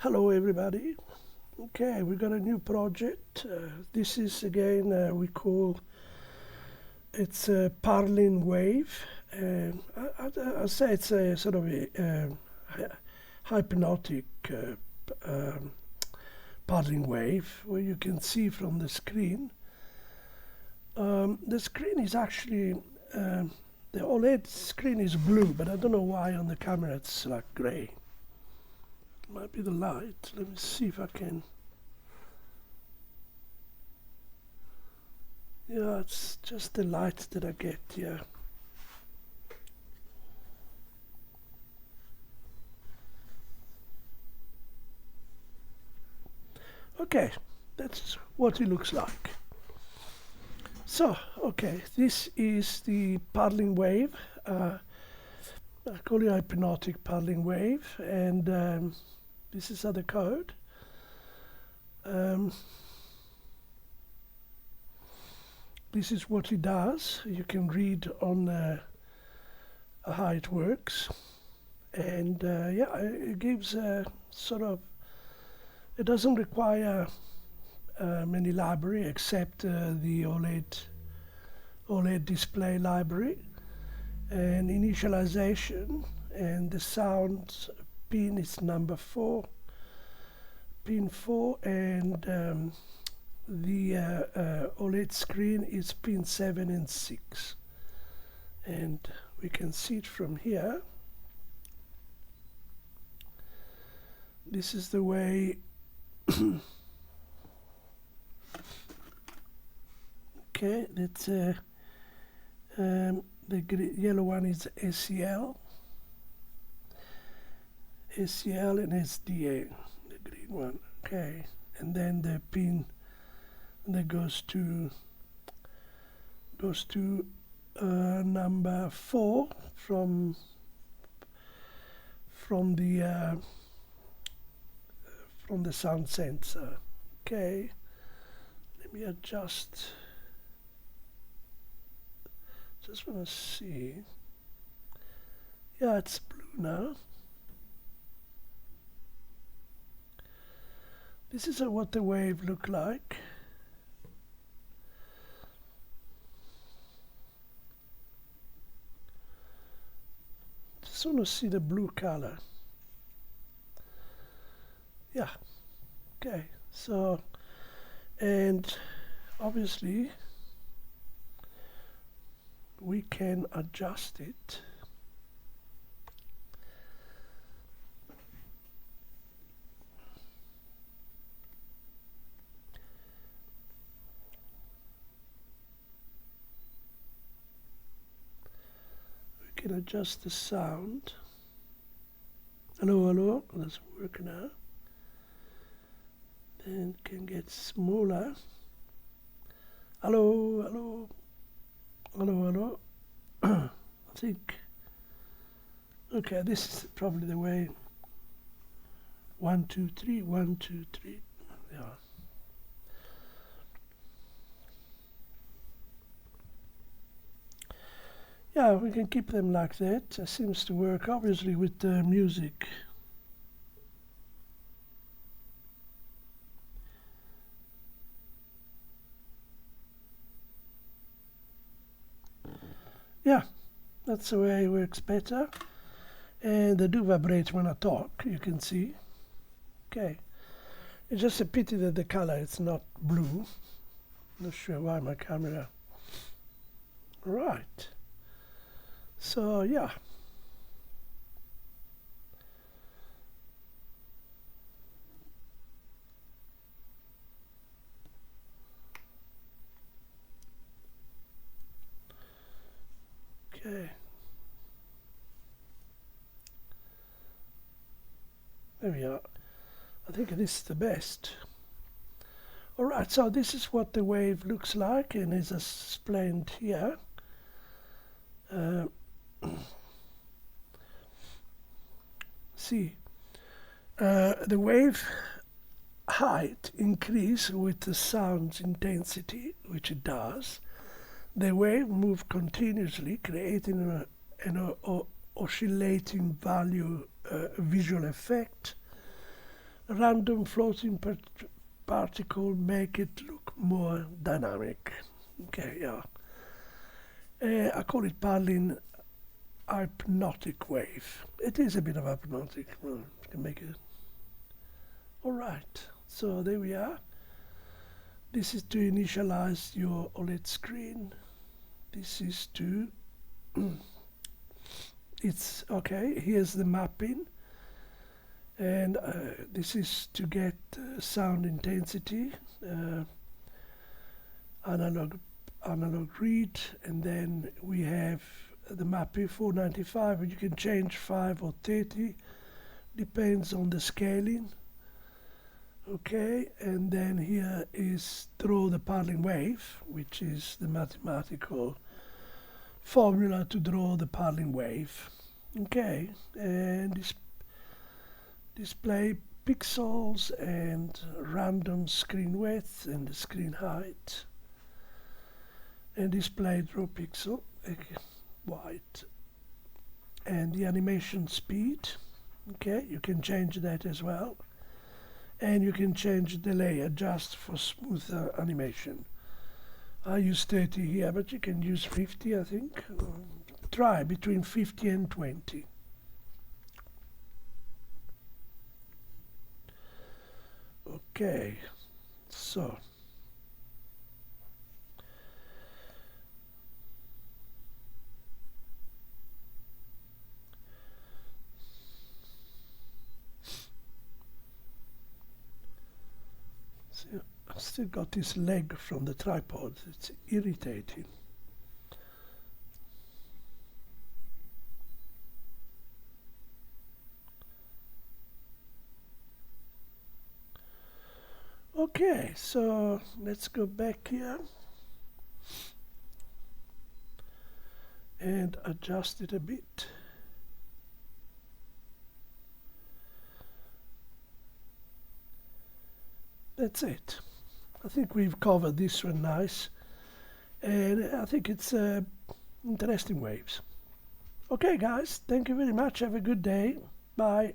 Hello everybody. Okay, we got a new project. This is again we call it's a Perlin wave. I say it's a sort of a hypnotic Perlin wave, where you can see from the screen. The screen is actually the OLED screen is blue, but I don't know why on the camera it's like grey. Might be the light. Let me see if I can. Yeah, it's just the light that I get here. Okay, that's what it looks like. So, okay, this is the Perlin wave. I call it hypnotic Perlin wave, and this is the code. This is what it does. You can read on how it works, and yeah, it gives a sort of. It doesn't require many library except the OLED display library and initialization, and the sound pin is number 4, pin 4, and the OLED screen is pin 7 and 6, and we can see it from here. This is the way okay, that's the yellow one is SEL and SDA, the green one. Okay, and then the pin that goes to number 4 from the sound sensor. Okay, let me adjust. Just want to see. Yeah, it's blue now. This is what the wave look like. Just want to see the blue color. Yeah, okay, so, and obviously we can adjust it. We can adjust the sound. Hello, that's working now. Then can get smaller. Hello. I think. Okay, this is probably the way. 1, 2, 3, 1, 2, 3. Yeah. Yeah, we can keep them like that. It seems to work, obviously, with the music. Yeah, that's the way it works better. And they do vibrate when I talk, you can see. Okay. It's just a pity that the color is not blue. Not sure why my camera. Right. So, yeah. Okay. There we are. I think this is the best. Alright, so this is what the wave looks like, and is explained here. See, the wave height increase with the sound's intensity, which it does. The wave moves continuously, creating an oscillating value visual effect random floating particle make it look more dynamic. Okay, yeah. I call it Perlin Hypnotic wave. It is a bit of hypnotic. Well, you can make it. Alright, so there we are. This is to initialize your OLED screen. This is to it's okay, here's the mapping, and this is to get sound intensity, analog read, and then we have the mapping 495, and you can change 5 or 30, depends on the scaling. Okay, and then here is draw the Perlin wave, which is the mathematical formula to draw the Perlin wave. Okay, and display pixels and random screen width and the screen height, and display draw pixel white, and the animation speed. Okay, you can change that as well. And you can change delay, adjust for smoother animation. I use 30 here, but you can use 50, I think. Try between 50 and 20. Okay, so. I've still got this leg from the tripod. It's irritating. Okay, so let's go back here and adjust it a bit. That's it. I think we've covered this one nice, and I think it's interesting waves. Okay guys, thank you very much, have a good day, bye.